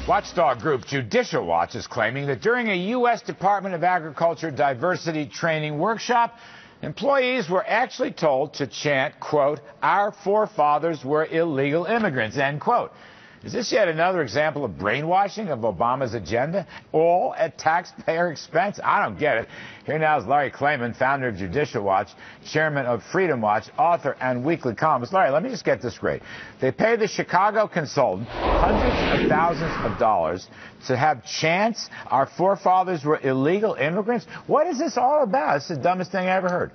Watchdog group Judicial Watch is claiming that during a U.S. Department of Agriculture diversity training workshop, employees were actually told to chant, quote, "Our forefathers were illegal immigrants," end quote. Is this yet another example of brainwashing of Obama's agenda, all at taxpayer expense? I don't get it. Here now is Larry Klayman, founder of Judicial Watch, chairman of Freedom Watch, author and weekly columnist. Larry, let me just get this straight. They pay the Chicago consultant hundreds of thousands of dollars to have chants, "Our forefathers were illegal immigrants." What is this all about? It's the dumbest thing I ever heard.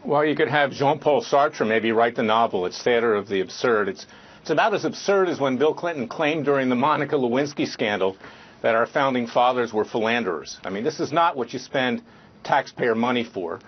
Well, you could have Jean-Paul Sartre maybe write the novel. It's theater of the absurd. It's about as absurd as when Bill Clinton claimed during the Monica Lewinsky scandal that our founding fathers were philanderers. I mean, this is not what you spend taxpayer money for.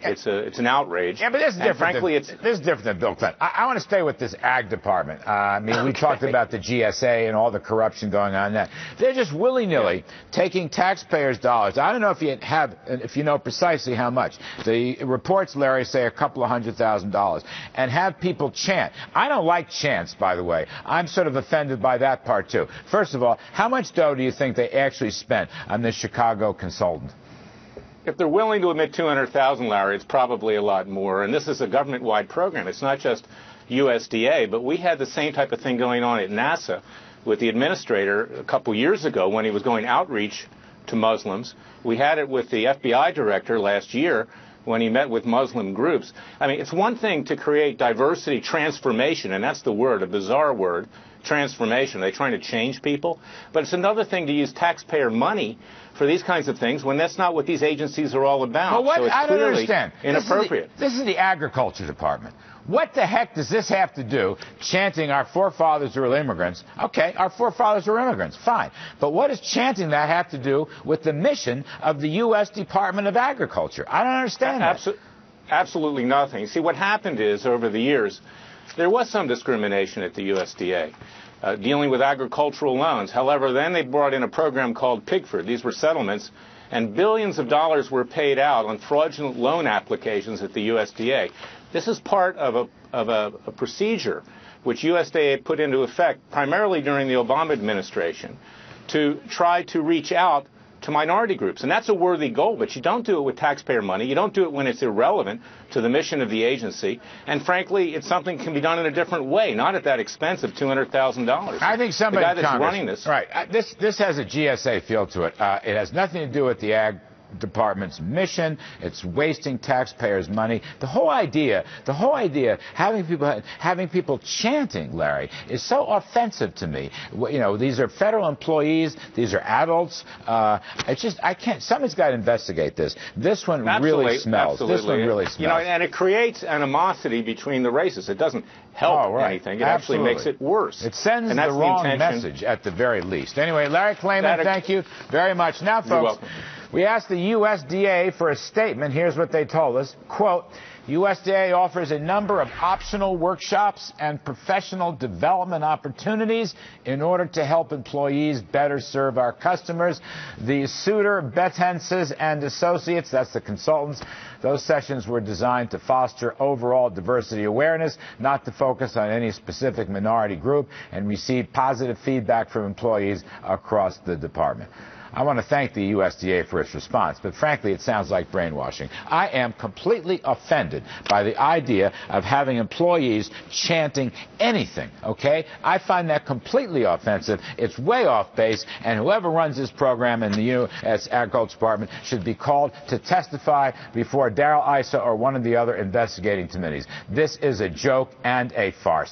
It's an outrage. Yeah, but this is different. Frankly, this is different than Bill Clinton. I want to stay with this ag department. I mean, we talked about the GSA and all the corruption going on there. They're just willy-nilly taking taxpayers' dollars. I don't know if you know precisely how much. The reports, Larry, say a couple of $100,000, and have people chant. I don't like chants, by the way. I'm sort of offended by that part too. First of all, how much dough do you think they actually spent on this Chicago consultant? If they're willing to admit $200,000, Larry, it's probably a lot more. And this is a government-wide program. It's not just USDA, but we had the same type of thing going on at NASA with the administrator a couple years ago when he was going outreach to Muslims. We had it with the FBI director last year when he met with Muslim groups. I mean, it's one thing to create diversity transformation, and that's the word, a bizarre word, transformation. They're trying to change people. But it's another thing to use taxpayer money for these kinds of things when that's not what these agencies are all about. Well, so it's I don't clearly understand. Inappropriate. This is the Agriculture Department. What the heck does this have to do, chanting "Our forefathers were immigrants"? Okay, our forefathers were immigrants, fine. But what does chanting that have to do with the mission of the U.S. Department of Agriculture? I don't understand that. Absolutely nothing. You see, what happened is, over the years, there was some discrimination at the USDA dealing with agricultural loans. However, then they brought in a program called Pigford. These were settlements, and billions of dollars were paid out on fraudulent loan applications at the USDA. This is part of a procedure which USDA put into effect primarily during the Obama administration to try to reach out to minority groups. And that's a worthy goal, but you don't do it with taxpayer money. You don't do it when it's irrelevant to the mission of the agency. And frankly, it's something that can be done in a different way, not at that expense of $200,000. I think somebody the guy that's running this. Right. This has a GSA feel to it. It has nothing to do with the Ag Department's mission. It's wasting taxpayers' money. The whole idea having people chanting, Larry, is so offensive to me. You know, these are federal employees. These are adults. It's just, I can't. Somebody's got to investigate this. This one really smells. Absolutely. This one really smells. You know, and it creates animosity between the races. It doesn't help anything. It actually makes it worse. It sends the wrong message at the very least. Anyway, Larry Klayman, thank you very much. Now, folks, we asked the USDA for a statement. Here's what they told us. Quote, USDA offers a number of optional workshops and professional development opportunities in order to help employees better serve our customers. The Suter, Betances, and Associates, that's the consultants, those sessions were designed to foster overall diversity awareness, not to focus on any specific minority group, and receive positive feedback from employees across the department. I want to thank the USDA for its response, but frankly, it sounds like brainwashing. I am completely offended by the idea of having employees chanting anything, okay? I find that completely offensive. It's way off base, and whoever runs this program in the U.S. Agriculture Department should be called to testify before Darrell Issa or one of the other investigating committees. This is a joke and a farce.